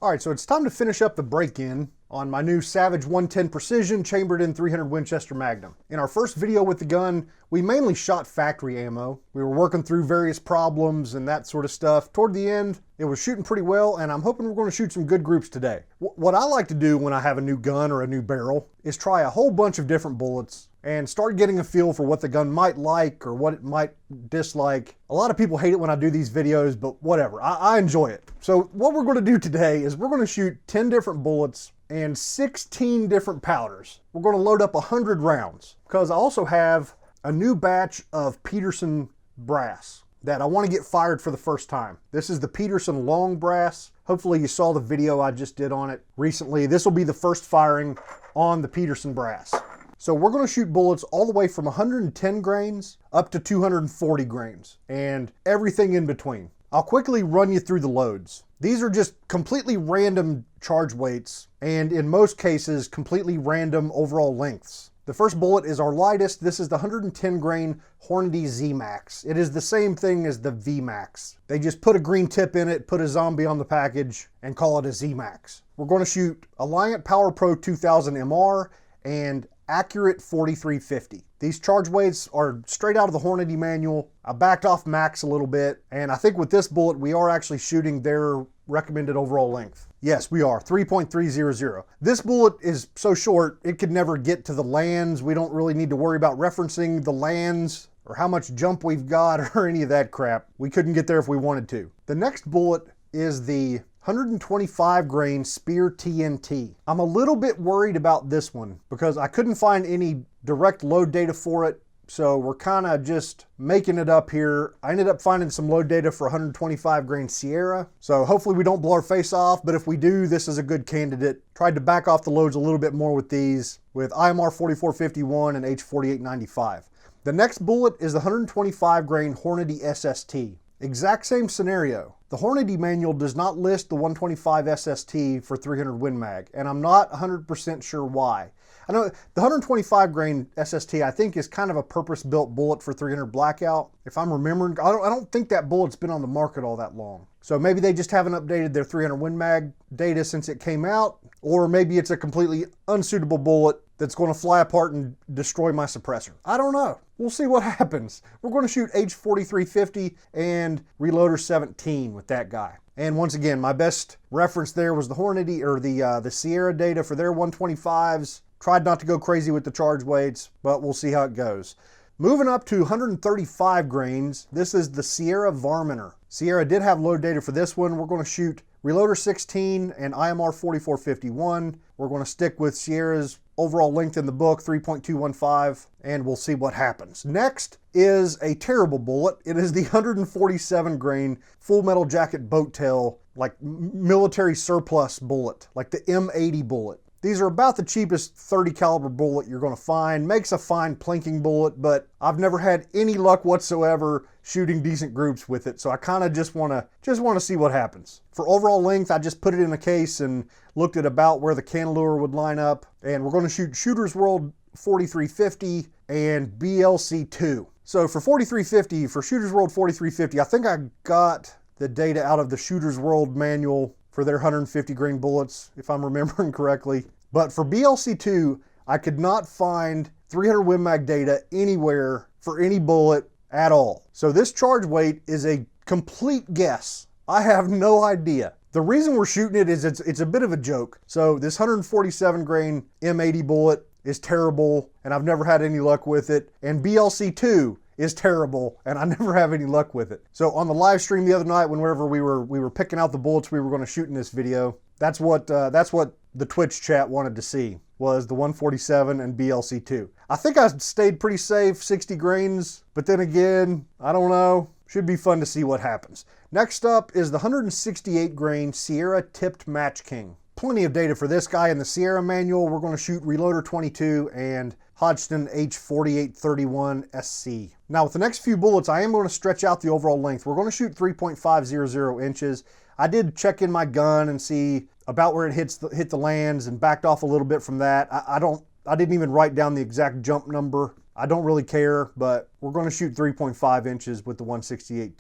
All right, so it's time to finish up the break-in on my new Savage 110 Precision chambered in .300 Winchester Magnum. In our first video with the gun, we mainly shot factory ammo. We were working through various problems and that sort of stuff. Toward the end, it was shooting pretty well, and I'm hoping we're going to shoot some good groups today. What I like to do when I have a new gun or a new barrel is try a whole bunch of different bullets and start getting a feel for what the gun might like or what it might dislike. A lot of people hate it when I do these videos, but whatever, I enjoy it. So what we're going to do today is we're going to shoot 10 different bullets and 16 different powders. We're going to load up 100 rounds because I also have a new batch of Peterson brass that I want to get fired for the first time. This is the Peterson long brass. Hopefully you saw the video I just did on it recently. This will be the first firing on the Peterson brass. So we're going to shoot bullets all the way from 110 grains up to 240 grains and everything in between. I'll quickly run you through the loads. These are just completely random charge weights and in most cases completely random overall lengths. The first bullet is our lightest. This is the 110 grain Hornady Z-Max. It is the same thing as the V-Max. They just put a green tip in it, put a zombie on the package, and call it a Z-Max. We're going to shoot Alliant Power Pro 2000 MR and Accurate 4350. These charge weights are straight out of the Hornady manual. I backed off Max a little bit, and I think with this bullet, we are actually shooting their recommended overall length. Yes, we are, 3.300. This bullet is so short, it could never get to the lands. We don't really need to worry about referencing the lands or how much jump we've got or any of that crap. We couldn't get there if we wanted to. The next bullet is the 125 grain Spear TNT. I'm a little bit worried about this one because I couldn't find any direct load data for it. So we're kind of just making it up here. I ended up finding some load data for 125 grain Sierra. So hopefully we don't blow our face off, but if we do, this is a good candidate. Tried to back off the loads a little bit more with these, with IMR 4451 and H4895. The next bullet is the 125 grain Hornady SST. Exact same scenario. The Hornady manual does not list the 125 SST for 300 Win Mag, and I'm not 100% sure why. I know the 125 grain SST I think is kind of a purpose-built bullet for 300 Blackout. If I'm remembering, I don't think that bullet's been on the market all that long. So maybe they just haven't updated their 300 Win Mag data since it came out, or maybe it's a completely unsuitable bullet that's going to fly apart and destroy my suppressor. I don't know. We'll see what happens. We're going to shoot H4350 and Reloader 17 with that guy. And once again, my best reference there was the Hornady or the Sierra data for their 125s. Tried not to go crazy with the charge weights, but we'll see how it goes. Moving up to 135 grains, this is the Sierra Varminter. Sierra did have load data for this one. We're going to shoot Reloader 16 and IMR 4451. We're going to stick with Sierra's overall length in the book, 3.215, and we'll see what happens. Next is a terrible bullet. It is the 147 grain Full Metal Jacket boat tail, like military surplus bullet, like the M80 bullet. These are about the cheapest 30 caliber bullet you're going to find. Makes a fine plinking bullet, but I've never had any luck whatsoever shooting decent groups with it. So I kind of just want to see what happens. For overall length, I just put it in a case and looked at about where the cantilever would line up. And we're going to shoot Shooter's World 4350 and BLC2. So for 4350, for Shooter's World 4350, I think I got the data out of the Shooter's World manual for their 150 grain bullets, if I'm remembering correctly. But for BLC2, I could not find 300 Win Mag data anywhere for any bullet at all. So this charge weight is a complete guess. I have no idea. The reason we're shooting it is it's a bit of a joke. So this 147 grain M80 bullet is terrible, and I've never had any luck with it. And BLC2 is terrible, and I never have any luck with it. So on the live stream the other night, whenever we were picking out the bullets we were going to shoot in this video, that's what the Twitch chat wanted to see, was the 147 and BLC2. I think I stayed pretty safe, 60 grains, but then again, I don't know. Should be fun to see what happens. Next up is the 168 grain Sierra Tipped Match King. Plenty of data for this guy in the Sierra manual. We're going to shoot Reloader 22 and Hodgdon H4831 SC. Now with the next few bullets, I am going to stretch out the overall length. We're going to shoot 3.500 inches. I did check in my gun and see about where it hit the lands and backed off a little bit from that. I didn't even write down the exact jump number. I don't really care, but we're going to shoot 3.5 inches with the 168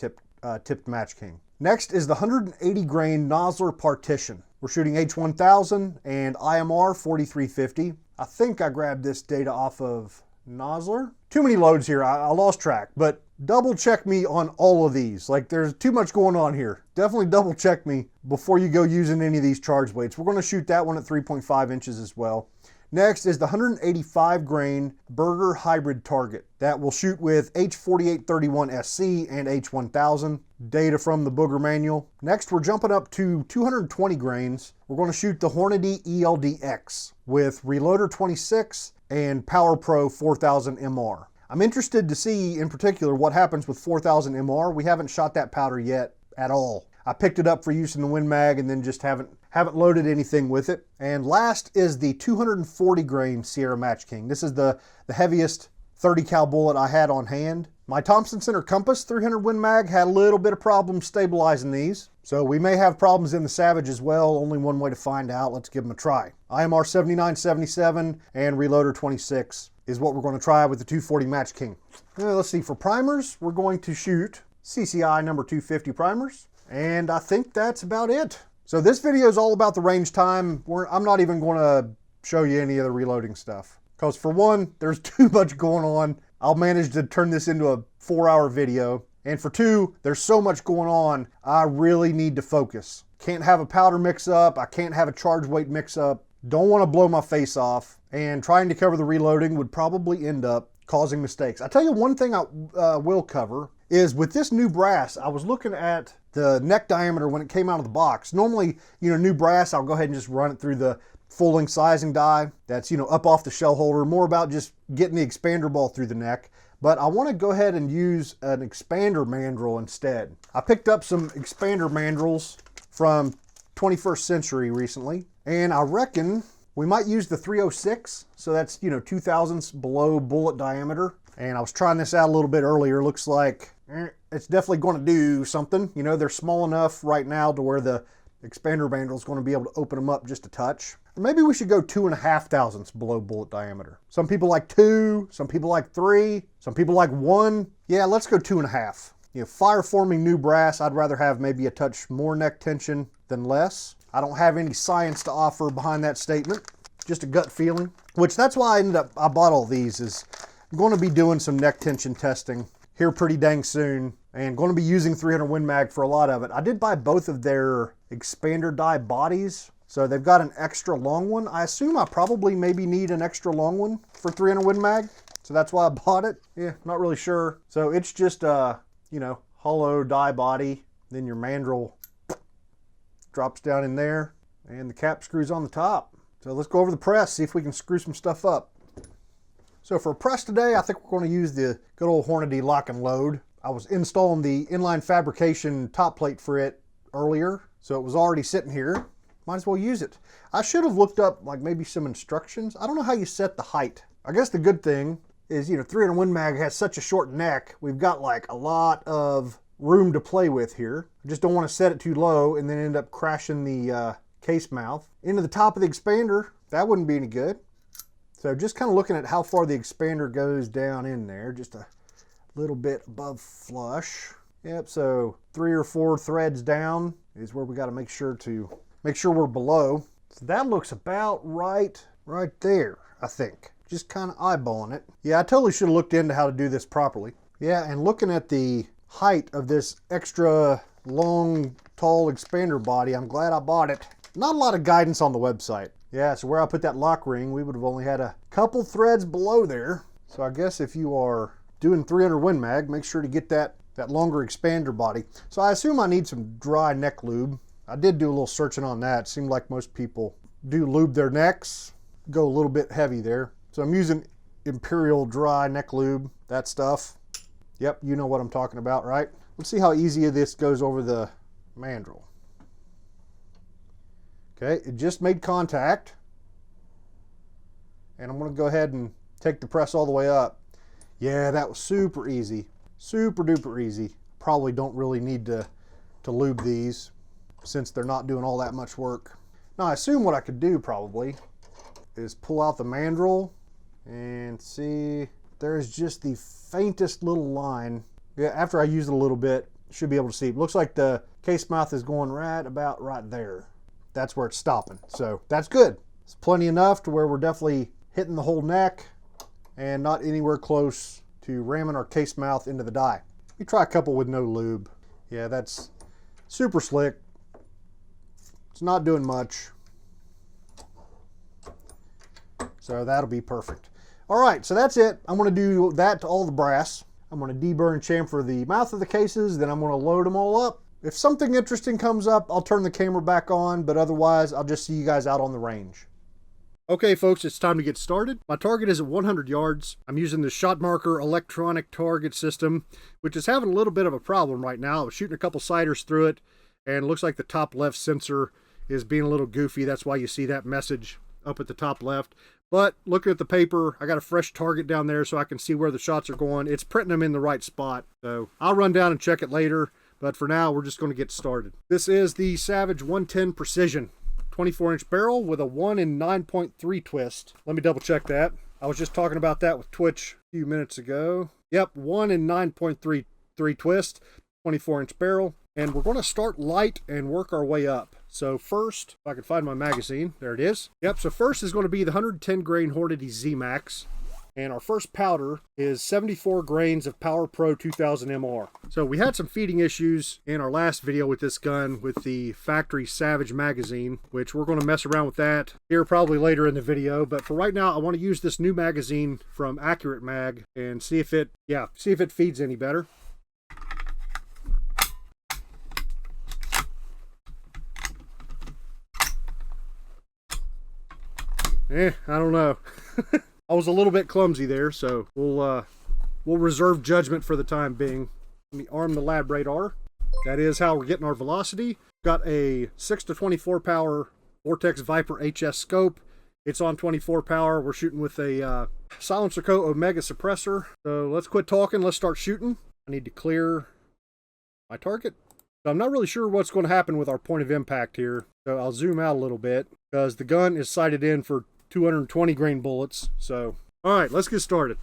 tipped Match King. Next is the 180 grain Nosler Partition. We're shooting H1000 and IMR 4350. I think I grabbed this data off of Nosler. Too many loads here, I lost track, but double check me on all of these. Like, there's too much going on here. Definitely double check me before you go using any of these charge weights. We're gonna shoot that one at 3.5 inches as well. Next is the 185 grain Burger Hybrid Target. That will shoot with H4831SC and H1000. Data from the Booger manual. Next, we're jumping up to 220 grains. We're going to shoot the Hornady ELDX with Reloader 26 and Power Pro 4000 MR. I'm interested to see in particular what happens with 4000 MR. We haven't shot that powder yet at all. I picked it up for use in the Win Mag and then just haven't loaded anything with it. And last is the 240 grain Sierra Match King. This is the heaviest 30 cal bullet I had on hand. My Thompson Center Compass 300 Win Mag had a little bit of problems stabilizing these. So we may have problems in the Savage as well. Only one way to find out. Let's give them a try. IMR 7977 and Reloader 26 is what we're going to try with the 240 Match King. Let's see, for primers, we're going to shoot CCI number 250 primers. And I think that's about it. So this video is all about the range time. I'm not even going to show you any of the reloading stuff. Because for one, there's too much going on. I'll manage to turn this into a 4-hour video. And for two, there's so much going on, I really need to focus. Can't have a powder mix up. I can't have a charge weight mix up. Don't want to blow my face off. And trying to cover the reloading would probably end up causing mistakes. I tell you one thing I will cover is with this new brass, I was looking at the neck diameter when it came out of the box. Normally, new brass, I'll go ahead and just run it through the full-length sizing die. That's, up off the shell holder, more about just getting the expander ball through the neck. But I want to go ahead and use an expander mandrel instead. I picked up some expander mandrels from 21st Century recently, and I reckon we might use the 306. So that's, 2 thousandths below bullet diameter. And I was trying this out a little bit earlier. Looks like it's definitely going to do something. They're small enough right now to where the expander mandrel is going to be able to open them up just a touch. Or maybe we should go 2.5 thousandths below bullet diameter. Some people like 2, some people like 3, some people like 1. Yeah, let's go 2.5. Fire forming new brass, I'd rather have maybe a touch more neck tension than less. I don't have any science to offer behind that statement. Just a gut feeling. Which that's why I bought all these, is I'm going to be doing some neck tension testing here pretty dang soon, and going to be using 300 Win Mag for a lot of it. I did buy both of their expander die bodies, so they've got an extra long one. I assume I probably maybe need an extra long one for 300 Win Mag, so that's why I bought it. Yeah, not really sure. So it's just a, hollow die body, then your mandrel drops down in there, and the cap screws on the top. So let's go over the press, see if we can screw some stuff up. So for a press today, I think we're going to use the good old Hornady lock and load. I was installing the inline fabrication top plate for it earlier, so it was already sitting here. Might as well use it. I should have looked up maybe some instructions. I don't know how you set the height. I guess the good thing is, 300 Win Mag has such a short neck. We've got a lot of room to play with here. I just don't want to set it too low and then end up crashing the case mouth into the top of the expander. That wouldn't be any good. So just kind of looking at how far the expander goes down in there, just a little bit above flush. Yep, so 3 or 4 threads down is where we got to make sure we're below. So that looks about right there, I think. Just kind of eyeballing it. Yeah, I totally should have looked into how to do this properly. Yeah, and looking at the height of this extra long, tall expander body, I'm glad I bought it. Not a lot of guidance on the website. Yeah, so where I put that lock ring, we would have only had a couple threads below there. So I guess if you are doing 300 Win Mag, make sure to get that longer expander body. So I assume I need some dry neck lube. I did do a little searching on that. It seemed like most people do lube their necks, go a little bit heavy there. So I'm using Imperial dry neck lube, that stuff. Yep, you know what I'm talking about, right? Let's see how easy this goes over the mandrel. Okay, it just made contact. And I'm going to go ahead and take the press all the way up. Yeah, that was super easy. Super duper easy. Probably don't really need to lube these since they're not doing all that much work. Now I assume what I could do probably is pull out the mandrel and see there's just the faintest little line. Yeah, after I use it a little bit, should be able to see. It looks like the case mouth is going right about right there. that's where it's stopping. So that's good. It's plenty enough to where we're definitely hitting the whole neck and not anywhere close to ramming our case mouth into the die. We try a couple with no lube. Yeah, that's super slick. It's not doing much. So that'll be perfect. All right, so that's it. I'm going to do that to all the brass. I'm going to deburr and chamfer the mouth of the cases, then I'm going to load them all up. If something interesting comes up, I'll turn the camera back on, but otherwise, I'll just see you guys out on the range. Okay, folks, it's time to get started. My target is at 100 yards. I'm using the Shot Marker electronic target system, which is having a little bit of a problem right now. I was shooting a couple sighters through it, and it looks like the top left sensor is being a little goofy. That's why you see that message up at the top left. But looking at the paper, I got a fresh target down there so I can see where the shots are going. It's printing them in the right spot. So I'll run down and check it later. But for now, we're just going to get started. This is the Savage 110 Precision 24-inch barrel with a 1 in 9.3 twist. Let me double check that. I was just talking about that with Twitch a few minutes ago. Yep, 1 in 9.33 twist, 24-inch barrel. And we're going to start light and work our way up. So first, if I can find my magazine, there it is. Yep, so first is going to be the 110 grain Hornady Z-Max. And our first powder is 74 grains of Power Pro 2000 MR. So we had some feeding issues in our last video with this gun with the factory Savage magazine, which we're going to mess around with that here probably later in the video. But for right now, I want to use this new magazine from Accurate Mag and see if it feeds any better. I don't know. I was a little bit clumsy there, so we'll reserve judgment for the time being. Let me arm the lab radar. That is how we're getting our velocity. Got a 6-24 power Vortex Viper HS scope. It's on 24 power. We're shooting with a Silencer Co. Omega suppressor. So let's quit talking. Let's start shooting. I need to clear my target. So I'm not really sure what's going to happen with our point of impact here. So I'll zoom out a little bit because the gun is sighted in for 220 grain bullets. So, all right, let's get started.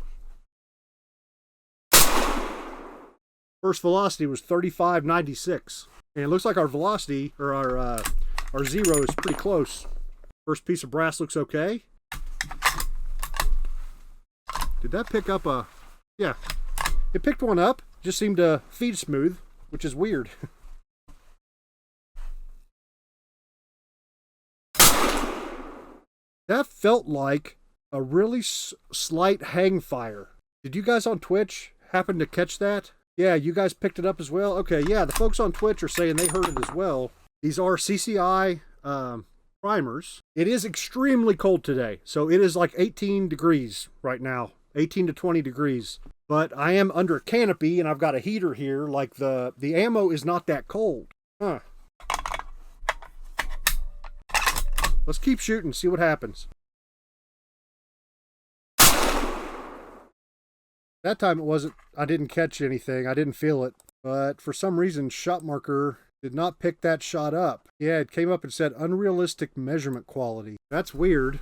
First velocity was 35.96, and it looks like our velocity or our zero is pretty close. First piece of brass looks okay. Did that pick up a? Yeah, it picked one up. Just seemed to feed smooth, which is weird. That felt like a really slight hang fire. Did you guys on Twitch happen to catch that? Yeah, you guys picked it up as well? Okay, yeah, the folks on Twitch are saying they heard it as well. These are CCI primers. It is extremely cold today, so it is like 18 degrees right now, 18 to 20 degrees. But I am under a canopy and I've got a heater here, like the ammo is not that cold. Huh. Let's keep shooting, see what happens. That time it wasn't, I didn't catch anything, I didn't feel it. But for some reason, Shot Marker did not pick that shot up. Yeah, it came up and said unrealistic measurement quality. That's weird.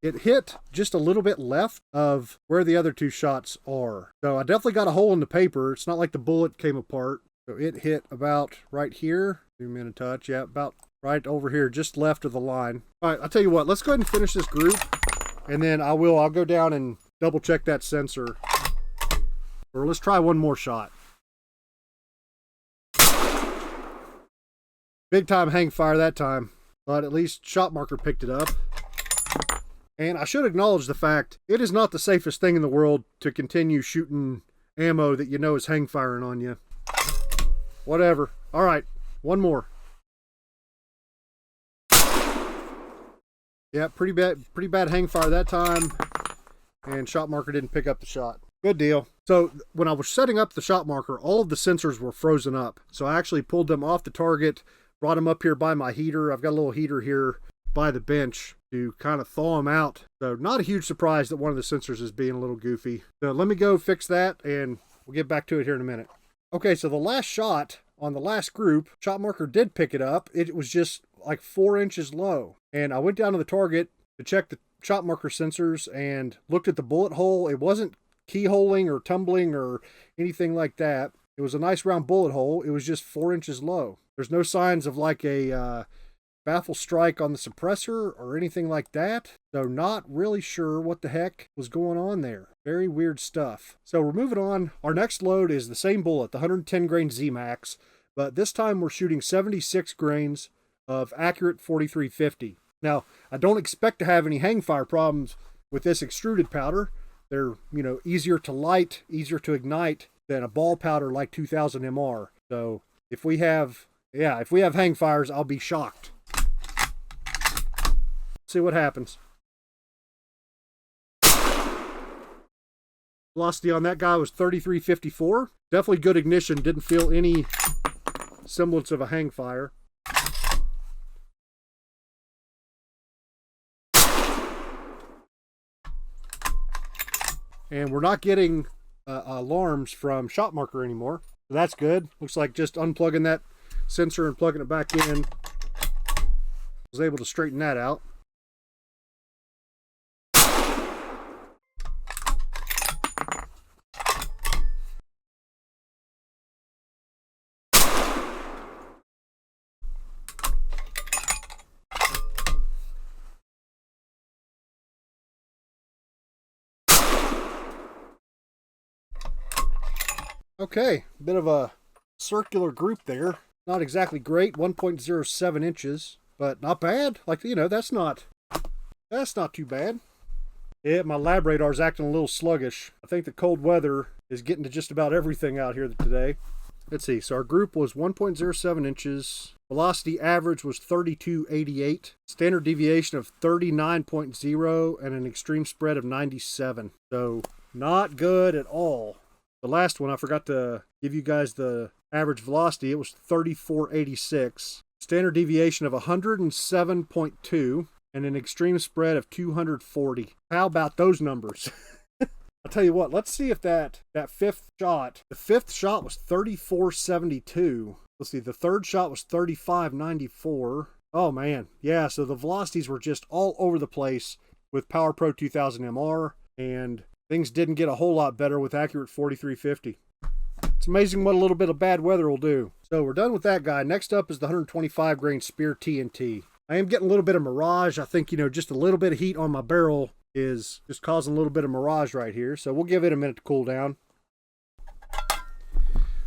It hit just a little bit left of where the other two shots are. So I definitely got a hole in the paper. It's not like the bullet came apart. So it hit about right here. Zoom in a touch. Yeah, about right over here, just left of the line. All right, I'll tell you what, let's go ahead and finish this group, and then I'll go down and double check that sensor. Or let's try one more shot. Big time hang fire that time, but at least Shot Marker picked it up. And I should acknowledge the fact, it is not the safest thing in the world to continue shooting ammo that you know is hang firing on you. Whatever. All right, one more. Yeah, pretty bad hang fire that time, and Shot Marker didn't pick up the shot. Good deal. So when I was setting up the Shot Marker, all of the sensors were frozen up. So I actually pulled them off the target, brought them up here by my heater. I've got a little heater here by the bench to kind of thaw them out. So not a huge surprise that one of the sensors is being a little goofy. So let me go fix that and we'll get back to it here in a minute. Okay, so the last shot on the last group, Shot Marker did pick it up. It was just like 4 inches low. And I went down to the target to check the Shot Marker sensors and looked at the bullet hole. It wasn't keyholing or tumbling or anything like that. It was a nice round bullet hole. It was just 4 inches low. There's no signs of like a baffle strike on the suppressor or anything like that. So not really sure what the heck was going on there. Very weird stuff. So we're moving on. Our next load is the same bullet, the 110 grain Z-Max, but this time we're shooting 76 grains of accurate 4350. Now, I don't expect to have any hang fire problems with this extruded powder. They're, easier to light, easier to ignite than a ball powder like 2000 MR. So if we have hang fires, I'll be shocked. See what happens. Velocity on that guy was 3354. Definitely good ignition. Didn't feel any semblance of a hang fire. And we're not getting alarms from shot marker anymore. So that's good. Looks like just unplugging that sensor and plugging it back in was able to straighten that out. Okay, a bit of a circular group there. Not exactly great, 1.07 inches, but not bad. Like, that's not too bad. Yeah, my lab radar's acting a little sluggish. I think the cold weather is getting to just about everything out here today. Let's see, so our group was 1.07 inches. Velocity average was 32.88. Standard deviation of 39.0 and an extreme spread of 97. So, not good at all. The last one, I forgot to give you guys the average velocity. It was 34.86. Standard deviation of 107.2 and an extreme spread of 240. How about those numbers? I'll tell you what, let's see if that fifth shot, the fifth shot was 34.72. Let's see, the third shot was 35.94. Oh man, yeah, so the velocities were just all over the place with Power Pro 2000 MR, and things didn't get a whole lot better with accurate 4350. It's amazing what a little bit of bad weather will do. So we're done with that guy. Next up is the 125 grain Spear TNT. I am getting a little bit of mirage. I think, just a little bit of heat on my barrel is just causing a little bit of mirage right here. So we'll give it a minute to cool down.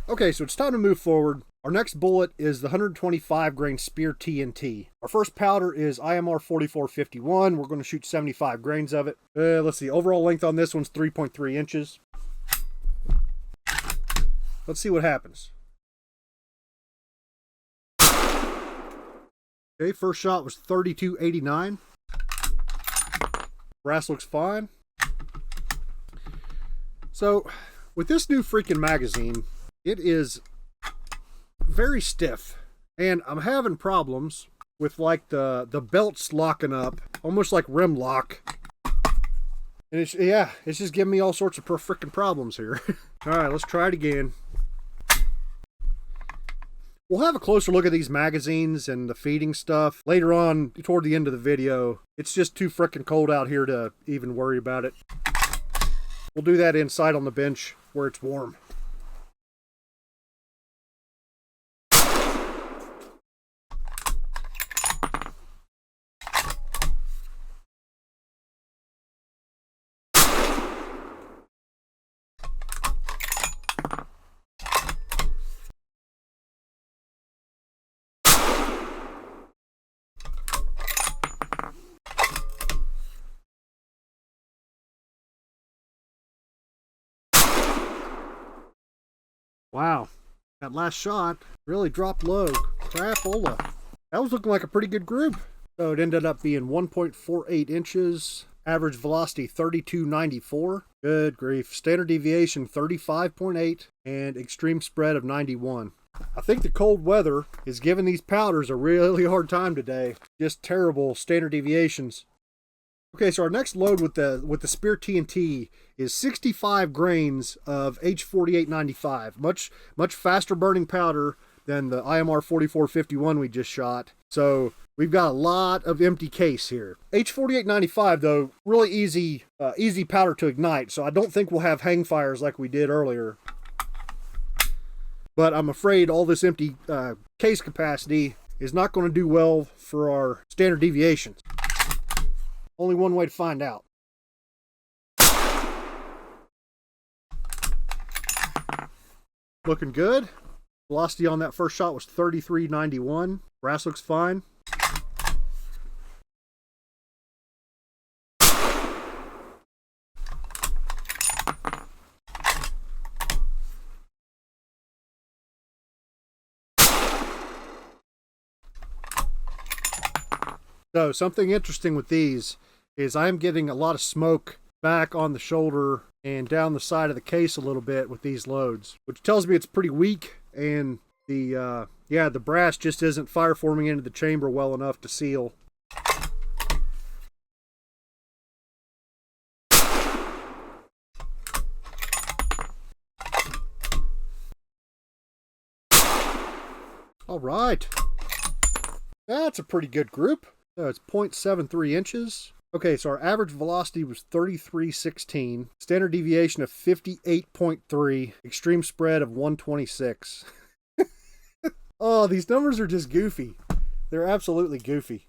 Okay, so it's time to move forward. Our next bullet is the 125 grain Spear TNT. Our first powder is IMR 4451. We're going to shoot 75 grains of it. Let's see, overall length on this one's 3.3 inches. Let's see what happens. Okay, first shot was 32.89. Brass looks fine. So, with this new freaking magazine, it is very stiff, and I'm having problems with like the belts locking up, almost like rim lock. And it's just giving me all sorts of freaking problems here. All right, let's try it again. We'll have a closer look at these magazines and the feeding stuff later on toward the end of the video. It's just too freaking cold out here to even worry about it. We'll do that inside on the bench where it's warm. Wow, that last shot really dropped low. Crapola. That was looking like a pretty good group. So it ended up being 1.48 inches. Average velocity 32.94. Good grief. Standard deviation 35.8 and extreme spread of 91. I think the cold weather is giving these powders a really hard time today. Just terrible standard deviations. Okay, so our next load with the Spear TNT is 65 grains of H4895. Much faster burning powder than the IMR 4451 we just shot. So we've got a lot of empty case here. H4895 though, really easy powder to ignite. So I don't think we'll have hang fires like we did earlier. But I'm afraid all this empty case capacity is not going to do well for our standard deviations. Only one way to find out. Looking good. Velocity on that first shot was 33.91. Brass looks fine. So something interesting with these is I'm getting a lot of smoke back on the shoulder and down the side of the case a little bit with these loads, which tells me it's pretty weak, and the brass just isn't fire forming into the chamber well enough to seal. All right, that's a pretty good group. So it's 0.73 inches. Okay, so our average velocity was 33.16, standard deviation of 58.3, extreme spread of 126. Oh, these numbers are just goofy. They're absolutely goofy.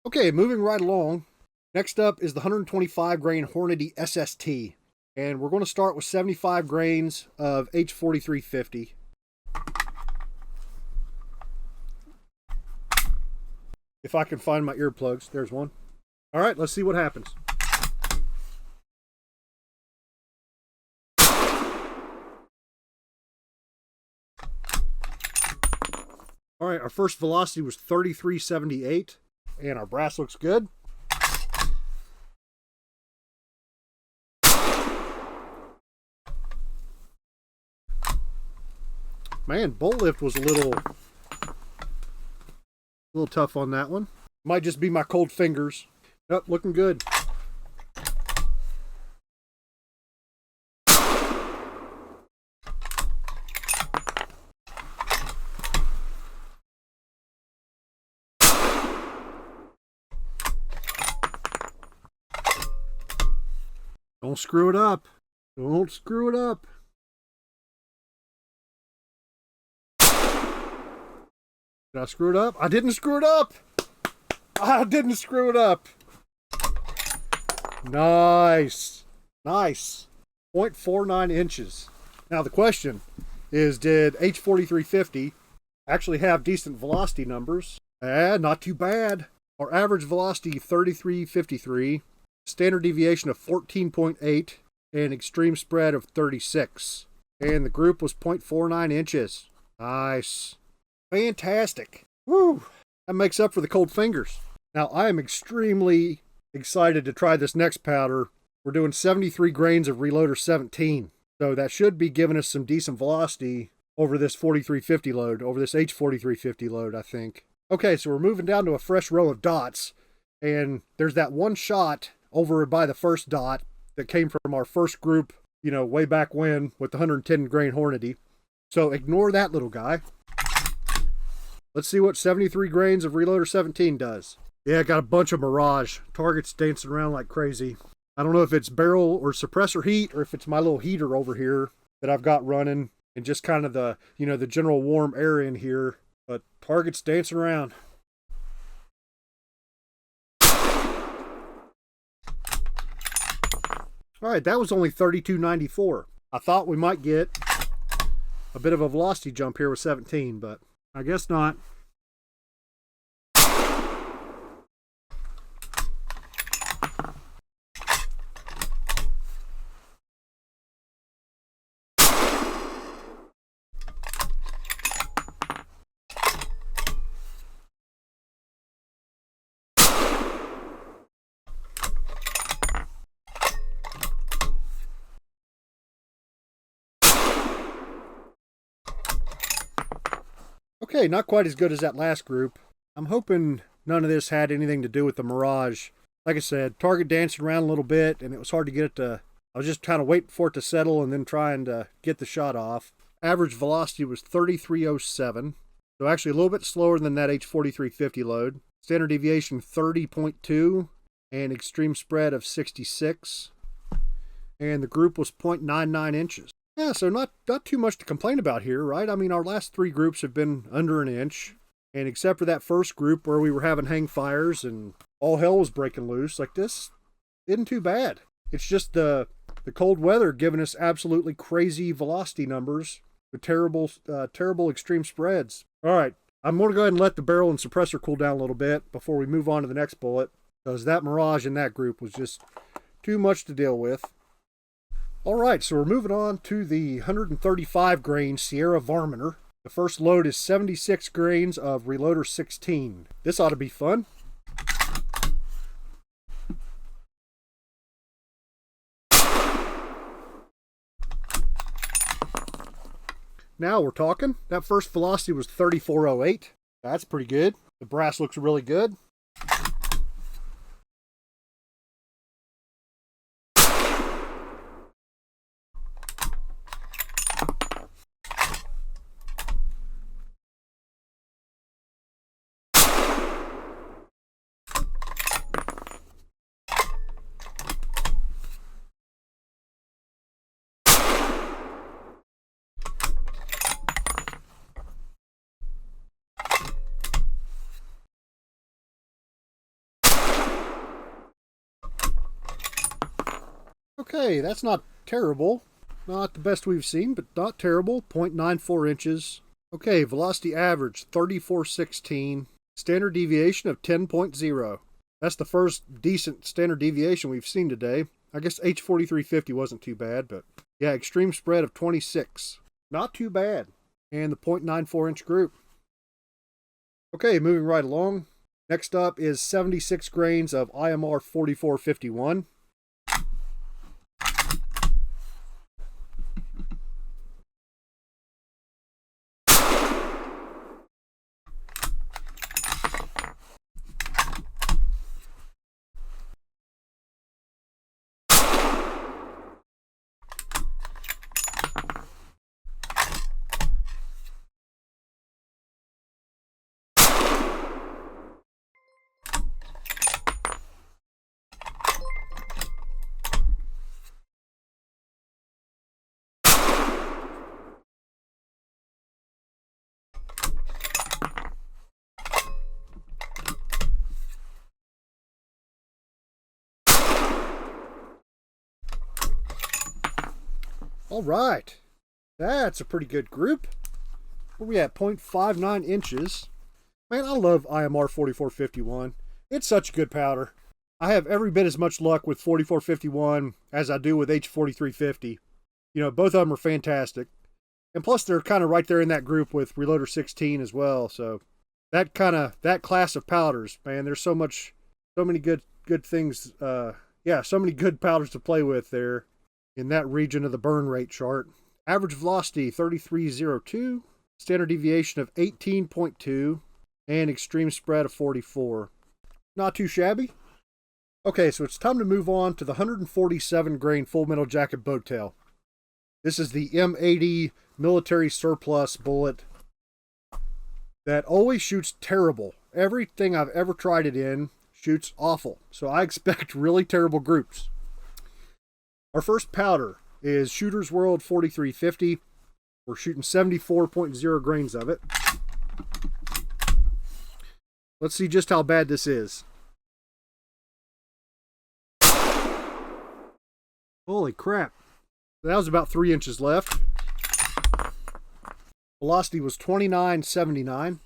Okay, moving right along. Next up is the 125 grain Hornady SST. And we're going to start with 75 grains of H4350. If I can find my earplugs, there's one. All right, let's see what happens. All right, our first velocity was 33.78, and our brass looks good. Man, bolt lift was a little tough on that one. Might just be my cold fingers. Yep, looking good. Don't screw it up. Don't screw it up. Did I screw it up? I didn't screw it up. I didn't screw it up. Nice. Nice. 0.49 inches. Now the question is, did H4350 actually have decent velocity numbers? Not too bad. Our average velocity 33.53, standard deviation of 14.8, and extreme spread of 36. And the group was 0.49 inches. Nice. Fantastic. Woo! That makes up for the cold fingers. Now, I am extremely excited to try this next powder. We're doing 73 grains of Reloader 17. So that should be giving us some decent velocity over this 4350 load, over this H4350 load, I think. Okay, so we're moving down to a fresh row of dots. And there's that one shot over by the first dot that came from our first group, you know, way back when with the 110 grain Hornady. So ignore that little guy. Let's see what 73 grains of Reloader 17 does. Yeah, got a bunch of Mirage. Targets dancing around like crazy. I don't know if it's barrel or suppressor heat or if it's my little heater over here that I've got running and just kind of the, you know, the general warm air in here. But targets dancing around. All right, that was only 32.94. I thought we might get a bit of a velocity jump here with 17, but I guess not. Okay, not quite as good as that last group. I'm hoping none of this had anything to do with the Mirage. Like I said, target dancing around a little bit, and it was hard to get it to... I was just kind of waiting for it to settle and then trying to get the shot off. Average velocity was 33.07, so actually a little bit slower than that H4350 load. Standard deviation 30.2, and extreme spread of 66. And the group was 0.99 inches. Yeah, so not too much to complain about here, right? I mean, our last three groups have been under an inch, and except for that first group where we were having hang fires and all hell was breaking loose, like this isn't too bad. It's just the cold weather giving us absolutely crazy velocity numbers with terrible extreme spreads. All right, I'm going to go ahead and let the barrel and suppressor cool down a little bit before we move on to the next bullet, because that mirage in that group was just too much to deal with. All right, so we're moving on to the 135 grain Sierra Varminter. The first load is 76 grains of Reloader 16. This ought to be fun. Now we're talking. That first velocity was 3408. That's pretty good. The brass looks really good. Okay, that's not terrible. Not the best we've seen, but not terrible. 0.94 inches. Okay, velocity average 3416. Standard deviation of 10.0. That's the first decent standard deviation we've seen today. I guess H4350 wasn't too bad, but yeah, extreme spread of 26. Not too bad. And the 0.94 inch group. Okay, moving right along. Next up is 76 grains of IMR 4451. All right, that's a pretty good group. Where we at? 0.59 inches. Man, I love IMR 4451. It's such a good powder. I have every bit as much luck with 4451 as I do with H4350. You know, both of them are fantastic. And plus they're kind of right there in that group with Reloader 16 as well. So that class of powders, man, there's so many good things. Yeah, so many good powders to play with there in that region of the burn rate chart. Average velocity 3302, standard deviation of 18.2, and extreme spread of 44. Not too shabby. Okay, so it's time to move on to the 147 grain Full Metal Jacket boat tail. This is the M80 military surplus bullet that always shoots terrible. Everything I've ever tried it in shoots awful. So I expect really terrible groups. Our first powder is Shooter's World 4350. We're shooting 74.0 grains of it. Let's see just how bad this is. Holy crap. That was about 3 inches left. Velocity was 2979.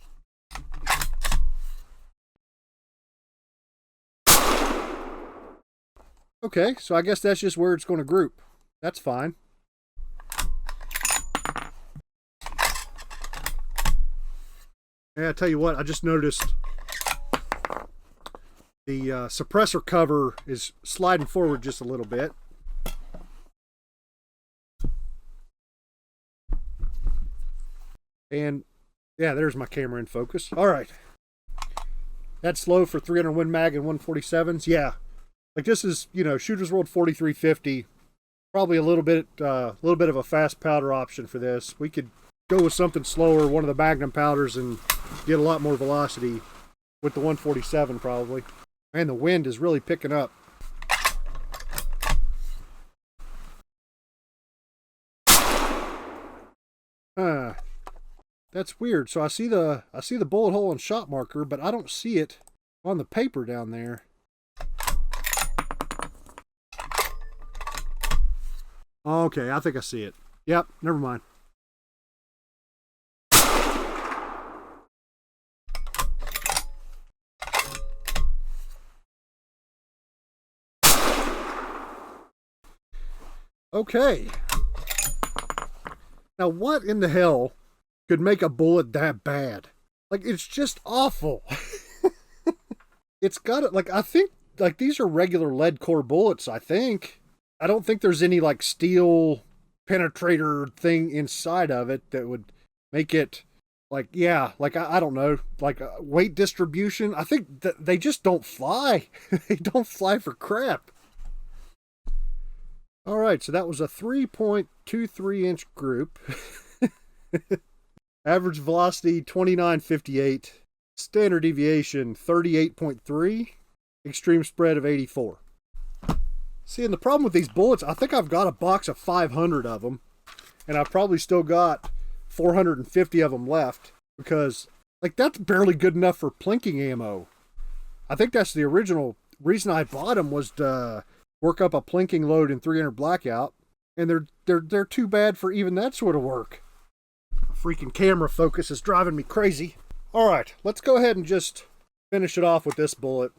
Okay, so I guess that's just where it's going to group. That's fine. And I tell you what, I just noticed the suppressor cover is sliding forward just a little bit. And yeah, there's my camera in focus. All right. That's slow for 300 Win Mag and 147s. Yeah. Like this is, you know, Shooter's World 4350. Probably a little bit of a fast powder option for this. We could go with something slower, one of the Magnum powders, and get a lot more velocity with the 147 probably. And the wind is really picking up. That's weird. So I see the bullet hole and shot marker, but I don't see it on the paper down there. Okay, I think I see it. Yep, never mind. Okay. Now what in the hell could make a bullet that bad? Like, it's just awful. It's got it, like, I think, like, these are regular lead core bullets, I think. I don't think there's any, like, steel penetrator thing inside of it that would make it, like, yeah, like, I don't know, like, weight distribution. I think that they just don't fly. They don't fly for crap. All right, so that was a 3.23 inch group. Average velocity 29.58. Standard deviation 38.3. Extreme spread of 84. See, and the problem with these bullets, I think I've got a box of 500 of them, and I've probably still got 450 of them left, because, like, that's barely good enough for plinking ammo. I think that's the original reason I bought them, was to work up a plinking load in 300 Blackout, and they're too bad for even that sort of work. Freaking camera focus is driving me crazy. All right, let's go ahead and just finish it off with this bullet.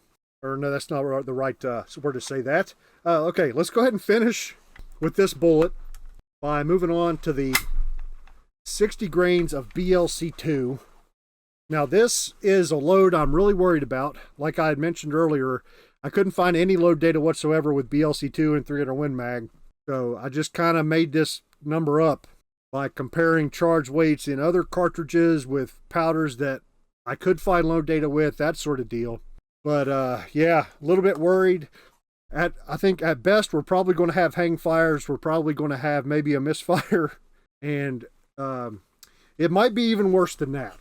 Or no, that's not the right word to say that. Okay, let's go ahead and finish with this bullet by moving on to the 60 grains of BLC2. Now this is a load I'm really worried about. Like I had mentioned earlier, I couldn't find any load data whatsoever with BLC2 and 300 Win Mag. So I just kind of made this number up by comparing charge weights in other cartridges with powders that I could find load data with, that sort of deal. But yeah, a little bit worried. I think at best we're probably going to have hang fires. We're probably going to have maybe a misfire. And it might be even worse than that.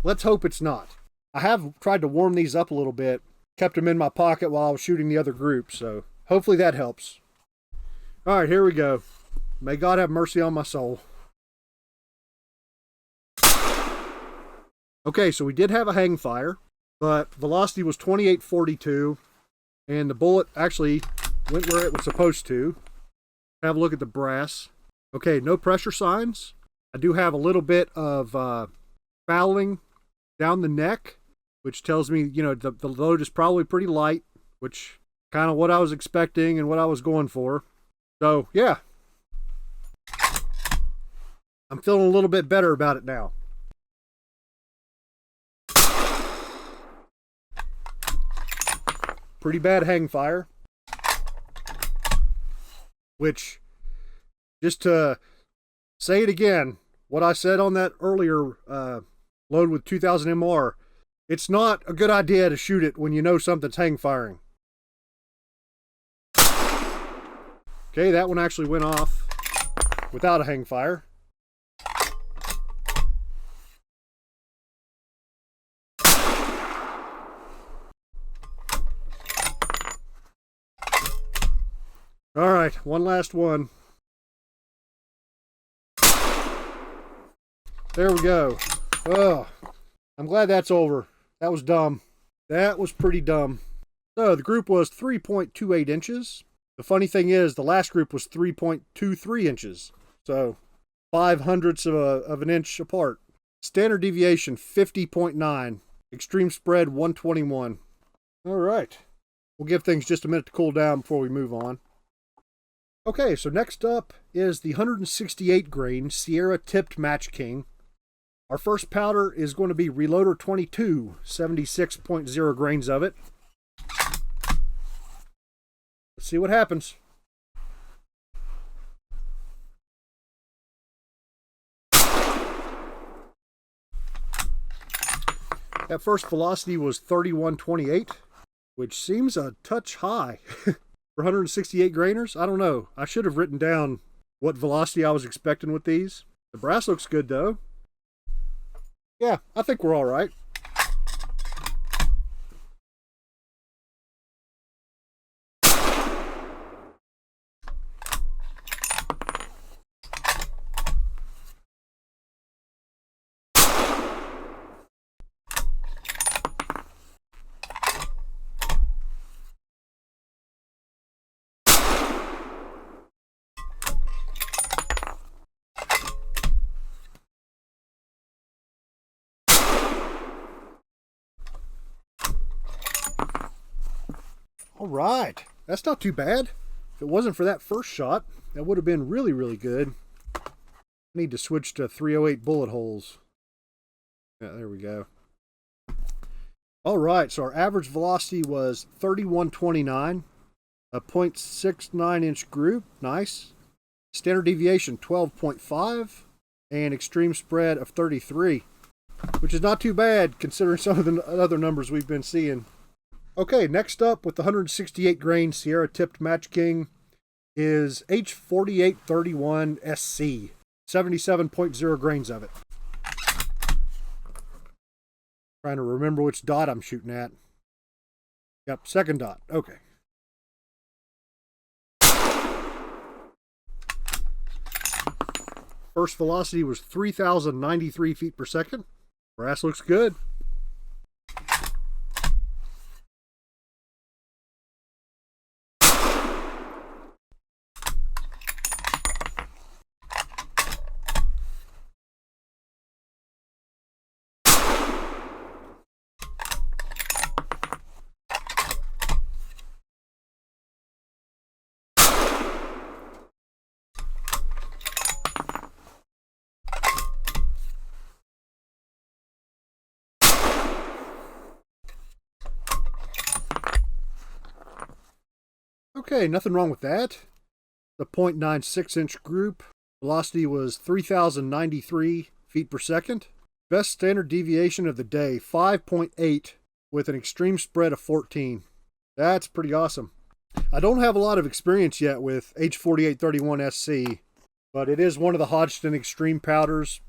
Let's hope it's not. I have tried to warm these up a little bit. Kept them in my pocket while I was shooting the other group. So hopefully that helps. All right, here we go. May God have mercy on my soul. Okay, so we did have a hang fire, but velocity was 28.42, and the bullet actually went where it was supposed to. Have a look at the brass. Okay, no pressure signs. I do have a little bit of fouling down the neck, which tells me, you know, the load is probably pretty light, which kind of what I was expecting and what I was going for. So, yeah. I'm feeling a little bit better about it now. Pretty bad hang fire. Which, just to say it again, what I said on that earlier load with 2000 MR, it's not a good idea to shoot it when you know something's hang firing. Okay, that one actually went off without a hang fire. All right, one last one. There we go. Oh, I'm glad that's over. That was dumb. That was pretty dumb. So the group was 3.28 inches. The funny thing is, the last group was 3.23 inches. So 0.05 of an inch apart. Standard deviation 50.9. Extreme spread 121. All right. We'll give things just a minute to cool down before we move on. Okay, so next up is the 168 grain Sierra Tipped Match King. Our first powder is going to be Reloader 22, 76.0 grains of it. Let's see what happens. That first velocity was 31.28, which seems a touch high. For 168 grainers? I don't know. I should have written down what velocity I was expecting with these. The brass looks good though. Yeah, I think we're all right. All right, that's not too bad. If it wasn't for that first shot, that would have been really, really good. I need to switch to 308 bullet holes. Yeah, there we go. All right, so our average velocity was 3129, a 0.69 inch group, nice. Standard deviation 12.5, and extreme spread of 33, which is not too bad considering some of the other numbers we've been seeing. Okay, next up with the 168 grain Sierra tipped Match King is H4831 SC, 77.0 grains of it. Trying to remember which dot I'm shooting at. Yep, second dot. Okay. First velocity was 3,093 feet per second. Brass looks good. Okay, nothing wrong with that. The 0.96 inch group. Velocity was 3,093 feet per second. Best standard deviation of the day, 5.8 with an extreme spread of 14. That's pretty awesome. I don't have a lot of experience yet with H4831 SC, but it is one of the Hodgson extreme powders,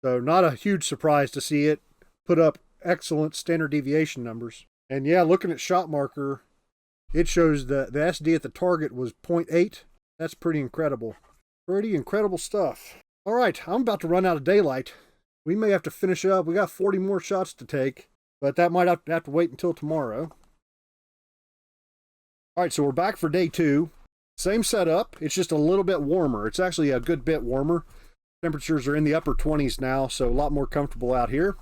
so not a huge surprise to see it put up excellent standard deviation numbers. And yeah, looking at shot marker, it shows the SD at the target was 0.8. That's pretty incredible. Pretty incredible stuff. All right, I'm about to run out of daylight. We may have to finish up. We got 40 more shots to take, but that might have to wait until tomorrow. All right, so we're back for day 2. Same setup. It's just a little bit warmer. It's actually a good bit warmer. Temperatures are in the upper 20s now, so a lot more comfortable out here.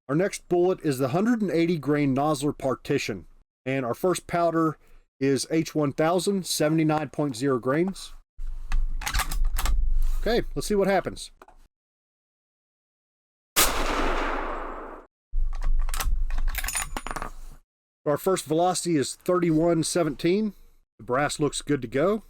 Our next bullet is the 180 grain Nosler Partition. And our first powder is H1000, 79.0 grains. Okay, let's see what happens. Our first velocity is 3117. The brass looks good to go.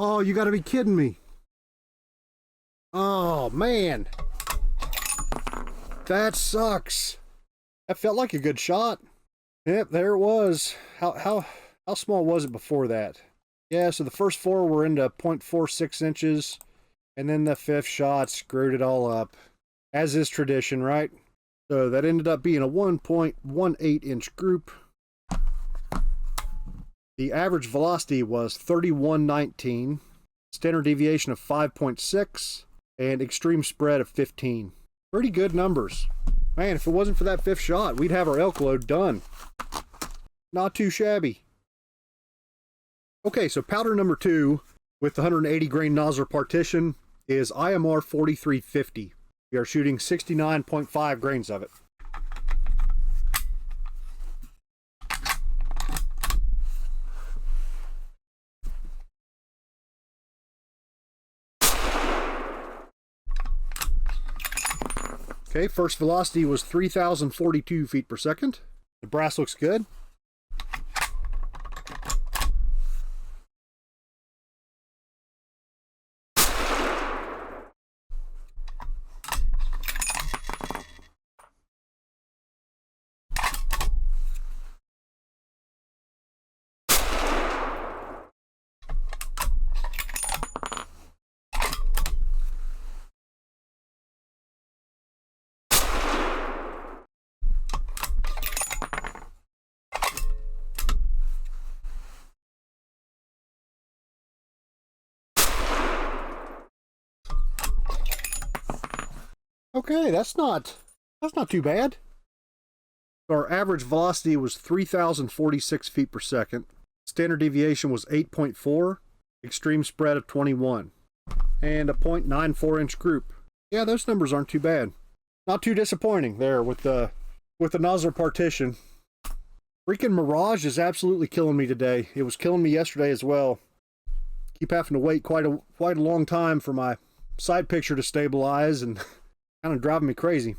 Oh, you gotta be kidding me. Oh, man. That sucks. That felt like a good shot. Yep, there it was. How small was it before that? Yeah, so the first 4 were into 0.46 inches, and then the 5th shot screwed it all up. As is tradition, right? So that ended up being a 1.18 inch group. The average velocity was 3119, standard deviation of 5.6, and extreme spread of 15. Pretty good numbers. Man, if it wasn't for that 5th shot, we'd have our elk load done. Not too shabby. Okay, so powder number 2 with the 180 grain Nosler Partition is IMR 4350. We are shooting 69.5 grains of it. Okay, first velocity was 3,042 feet per second. The brass looks good. Okay, that's not too bad. Our average velocity was 3,046 feet per second. Standard deviation was 8.4, extreme spread of 21, and a 0.94 inch group. Yeah, those numbers aren't too bad. Not too disappointing there with the nozzle partition. Freaking Mirage is absolutely killing me today. It was killing me yesterday as well. Keep having to wait quite a long time for my side picture to stabilize and kind of driving me crazy.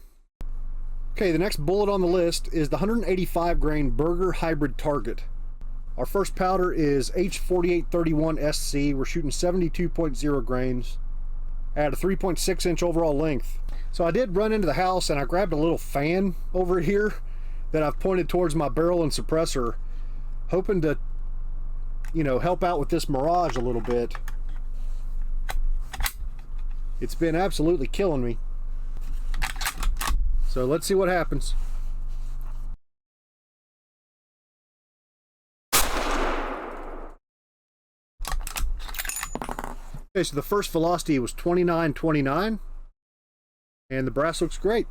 Okay, the next bullet on the list is the 185 grain Burger Hybrid Target. Our first powder is H4831 SC. We're shooting 72.0 grains at a 3.6 inch overall length. So I did run into the house and I grabbed a little fan over here that I've pointed towards my barrel and suppressor, hoping to, you know, help out with this Mirage a little bit. It's been absolutely killing me. So let's see what happens. Okay, so the first velocity was 29.29, and the brass looks great.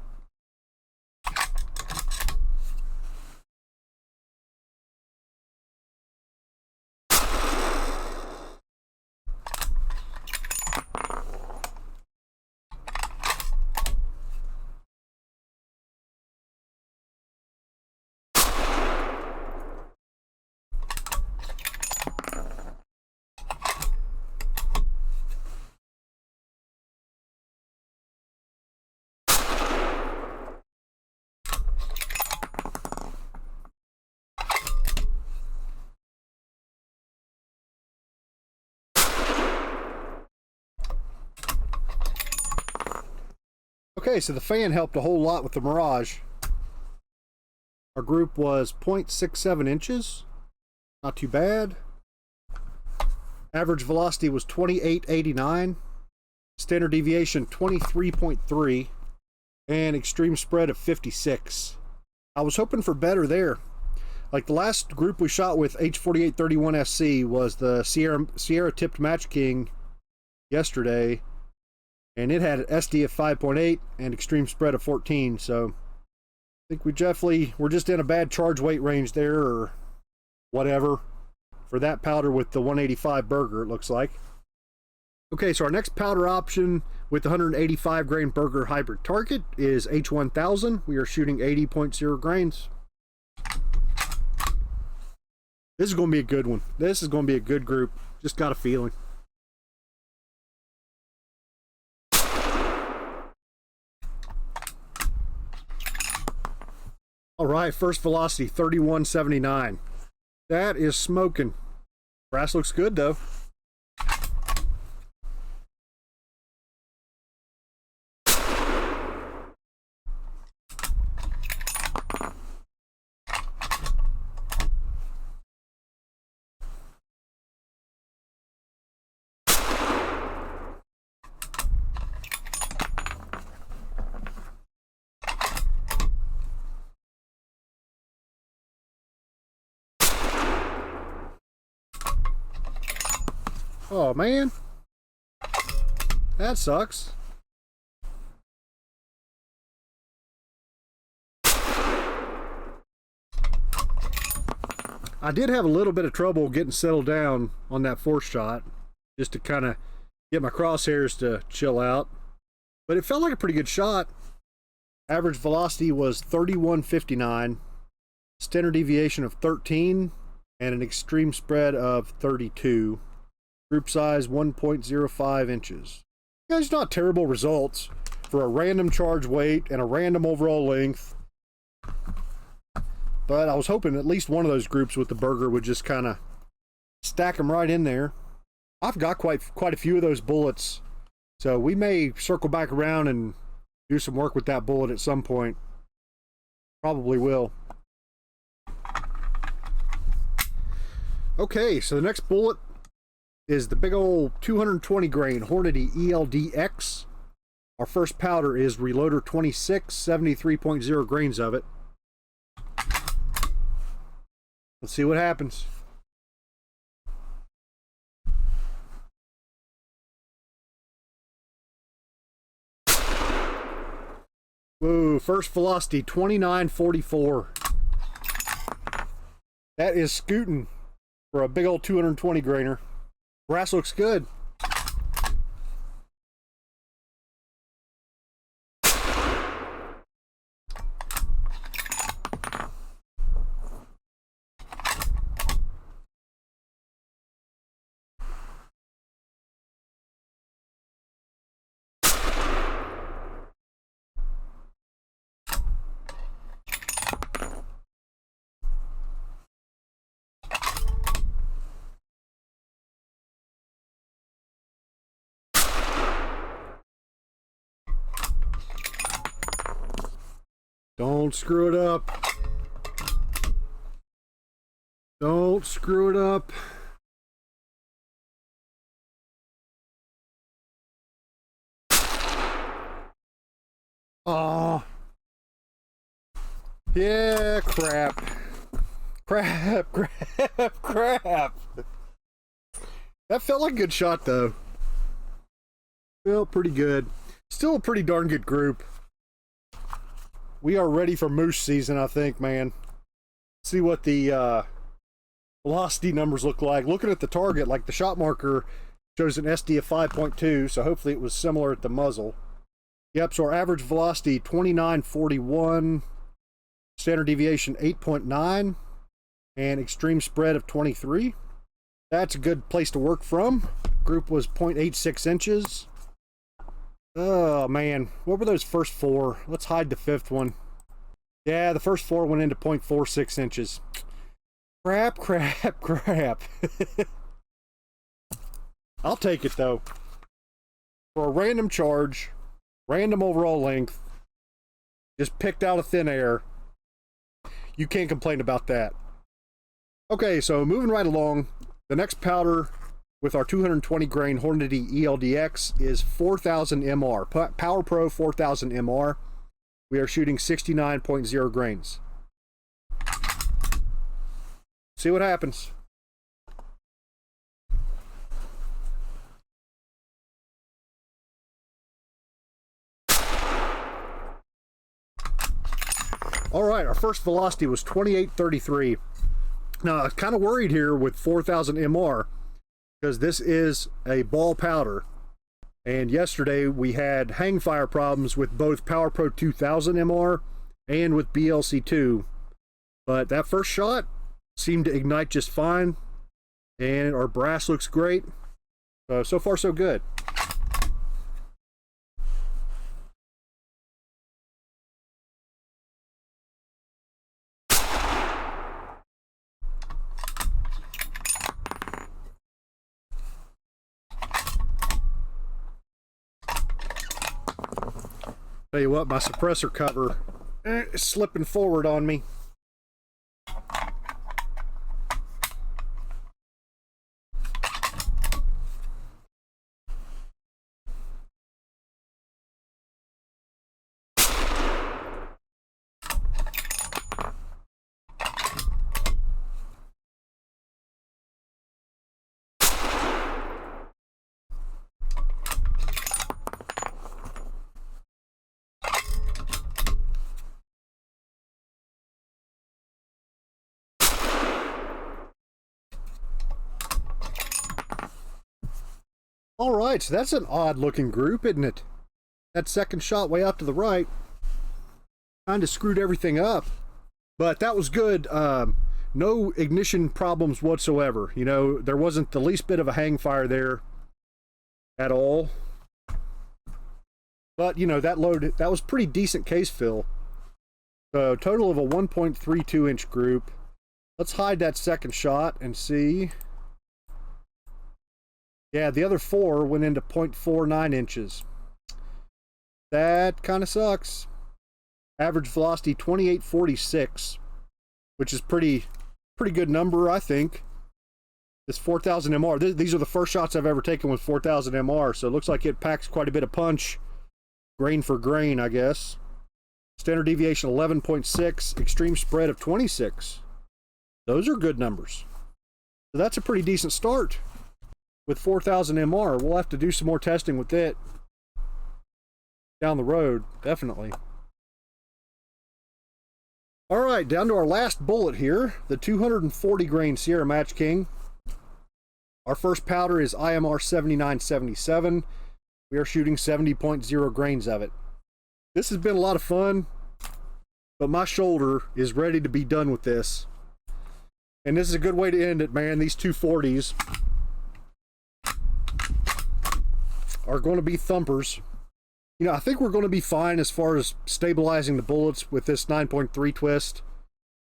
Okay, so the fan helped a whole lot with the Mirage. Our group was 0.67 inches. Not too bad. Average velocity was 28.89. Standard deviation 23.3. And extreme spread of 56. I was hoping for better there. Like the last group we shot with H4831 SC was the Sierra Tipped Match King yesterday. And it had an SD of 5.8 and extreme spread of 14. So I think we're just in a bad charge weight range there or whatever for that powder with the 185 Burger, it looks like. Okay, so our next powder option with the 185 grain Burger Hybrid Target is H1000. We are shooting 80.0 grains. This is going to be a good one. This is going to be a good group. Just got a feeling. All right, first velocity 31.79. That is smoking. Brass looks good though. Oh man, that sucks. I did have a little bit of trouble getting settled down on that fourth shot, just to kind of get my crosshairs to chill out, but it felt like a pretty good shot. Average velocity was 31.59, standard deviation of 13, and an extreme spread of 32. Group size 1.05 inches. That's not terrible results for a random charge weight and a random overall length. But I was hoping at least one of those groups with the Burger would just kind of stack them right in there. I've got quite a few of those bullets, so we may circle back around and do some work with that bullet at some point. Probably will. Okay, so the next bullet is the big old 220 grain Hornady ELDX. Our first powder is Reloader 26, 73.0 grains of it. Let's see what happens. Whoa, first velocity, 29.44. That is scooting for a big old 220 grainer. Brass looks good. Don't screw it up. Don't screw it up. Oh. Yeah, crap. Crap, crap, crap. That felt like a good shot, though. Felt pretty good. Still a pretty darn good group. We are ready for moose season, I think, man. See what the velocity numbers look like. Looking at the target, like the shot marker shows an SD of 5.2, so hopefully it was similar at the muzzle. Yep, so our average velocity 29.41, standard deviation 8.9, and extreme spread of 23. That's a good place to work from. Group was 0.86 inches. Oh man, what were those first four? Let's hide the fifth one. Yeah, the first four went into 0.46 inches. Crap, crap, crap. I'll take it though. For a random charge, random overall length, just picked out of thin air, you can't complain about that. Okay, so moving right along, the next powder with our 220 grain Hornady ELDX is 4000 MR, Power Pro 4000 MR. We are shooting 69.0 grains. See what happens. All right, our first velocity was 28.33. Now, I was kind of worried here with 4000 MR because this is a ball powder. And yesterday we had hang fire problems with both Power Pro 2000 MR and with BLC2. But that first shot seemed to ignite just fine. And our brass looks great. So far so good. Tell you what, my suppressor cover is slipping forward on me. All right, so that's an odd looking group, isn't it? That second shot way out to the right kind of screwed everything up, but that was good. No ignition problems whatsoever. You know, there wasn't the least bit of a hang fire there at all. But, you know, that was pretty decent case fill. So total of a 1.32 inch group. Let's hide that second shot and see. Yeah, the other four went into 0.49 inches. That kind of sucks. Average velocity 28.46, which is pretty good number, I think. This 4000 MR, these are the first shots I've ever taken with 4000 MR, so it looks like it packs quite a bit of punch, grain for grain, I guess. Standard deviation 11.6, extreme spread of 26. Those are good numbers. So that's a pretty decent start with 4000 MR. We'll have to do some more testing with it down the road, definitely. All right, down to our last bullet here, the 240 grain Sierra Match King. Our first powder is IMR 7977. We are shooting 70.0 grains of it. This has been a lot of fun, but my shoulder is ready to be done with this. And this is a good way to end it, man. These 240s are going to be thumpers. You know, I think we're going to be fine as far as stabilizing the bullets with this 9.3 twist.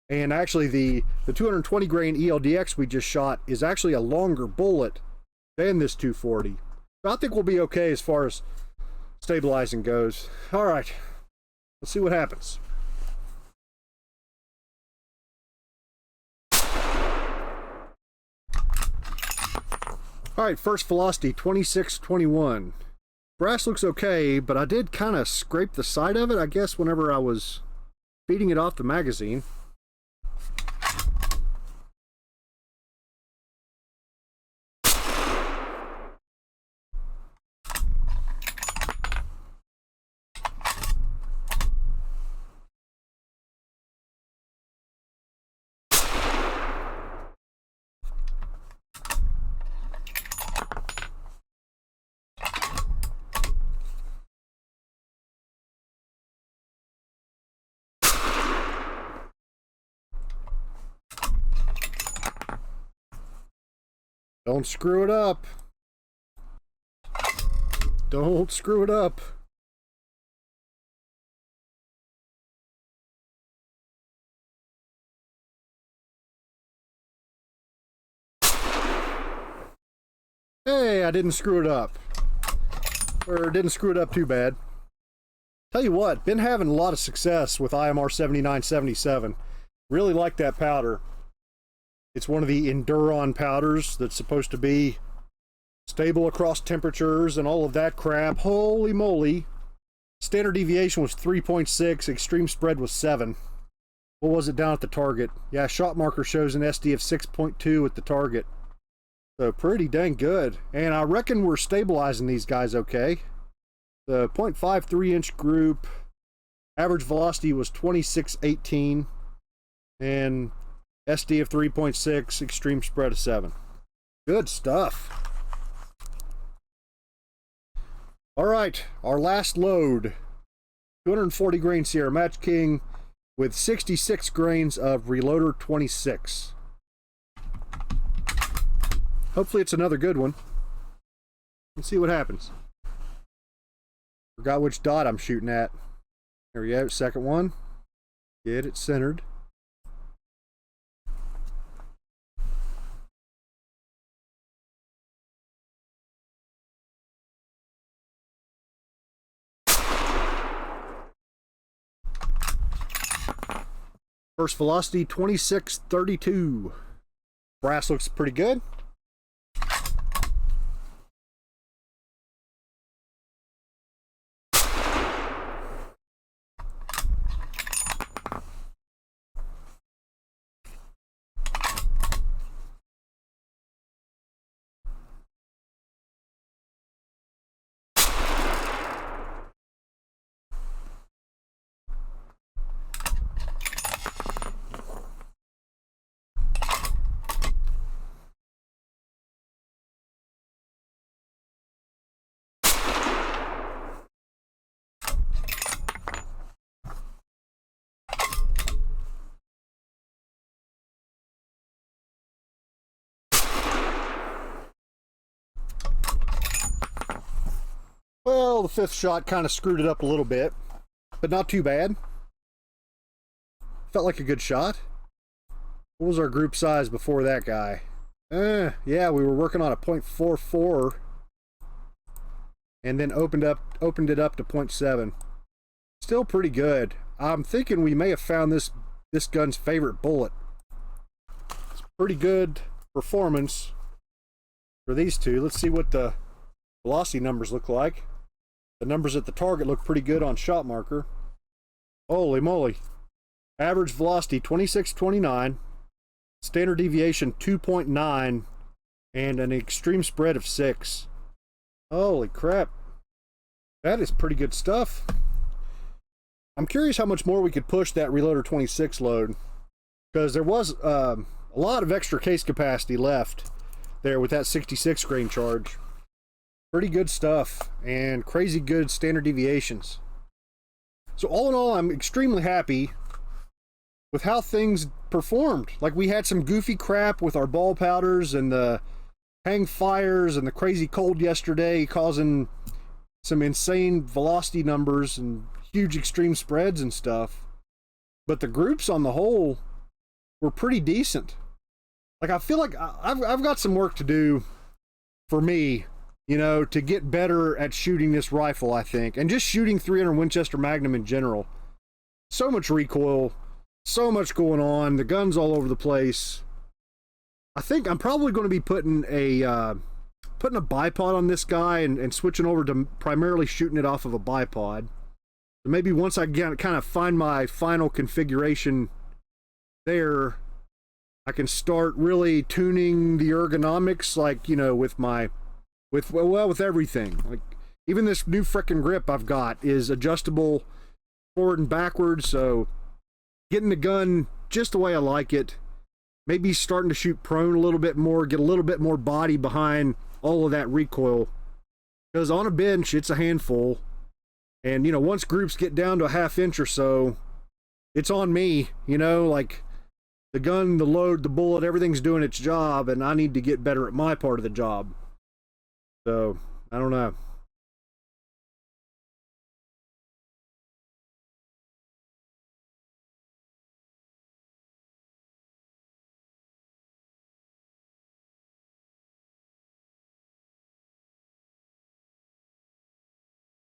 And actually the 220 grain ELDX we just shot is actually a longer bullet than this 240. So I think we'll be okay as far as stabilizing goes. All right, let's see what happens. All right, first velocity, 26-21. Brass looks okay, but I did kind of scrape the side of it, I guess, whenever I was feeding it off the magazine. Don't screw it up. Don't screw it up. Hey, I didn't screw it up. Or didn't screw it up too bad. Tell you what, been having a lot of success with IMR 7977. Really like that powder. It's one of the Enduron powders that's supposed to be stable across temperatures and all of that crap. Holy moly. Standard deviation was 3.6, extreme spread was 7. What was it down at the target? Yeah, shot marker shows an SD of 6.2 at the target. So pretty dang good. And I reckon we're stabilizing these guys okay. The 0.53 inch group, average velocity was 26-18. And SD of 3.6, extreme spread of 7. Good stuff. All right, our last load. 240 grain Sierra Match King with 66 grains of Reloader 26. Hopefully it's another good one. Let's see what happens. Forgot which dot I'm shooting at. There we go, second one. Get it centered. First velocity, 26-32. Brass looks pretty good. Well, the fifth shot kind of screwed it up a little bit, but not too bad. Felt like a good shot. What was our group size before that guy? Yeah, we were working on a 0.44 and then opened it up to 0.7. Still pretty good. I'm thinking we may have found this gun's favorite bullet. It's pretty good performance for these two. Let's see what the velocity numbers look like. The numbers at the target look pretty good on shot marker. Holy moly. Average velocity 26-29, standard deviation 2.9, and an extreme spread of 6. Holy crap. That is pretty good stuff. I'm curious how much more we could push that Reloader 26 load, because there was a lot of extra case capacity left there with that 66 grain charge. Pretty good stuff, and crazy good standard deviations. So all in all, I'm extremely happy with how things performed. Like, we had some goofy crap with our ball powders and the hang fires and the crazy cold yesterday causing some insane velocity numbers and huge extreme spreads and stuff. But the groups on the whole were pretty decent. Like, I feel like I've got some work to do for me, you know, to get better at shooting this rifle, I think. And just shooting 300 Winchester Magnum in general. So much recoil, so much going on, the gun's all over the place. I think I'm probably going to be putting a bipod on this guy and switching over to primarily shooting it off of a bipod. So maybe once I kind of find my final configuration there, I can start really tuning the ergonomics, like, you know, with everything. Like, even this new frickin' grip I've got is adjustable forward and backwards, so getting the gun just the way I like it. Maybe starting to shoot prone a little bit more, get a little bit more body behind all of that recoil. Because on a bench, it's a handful. And, you know, once groups get down to a ½ inch or so, it's on me, you know, like the gun, the load, the bullet, everything's doing its job, and I need to get better at my part of the job. So, I don't know.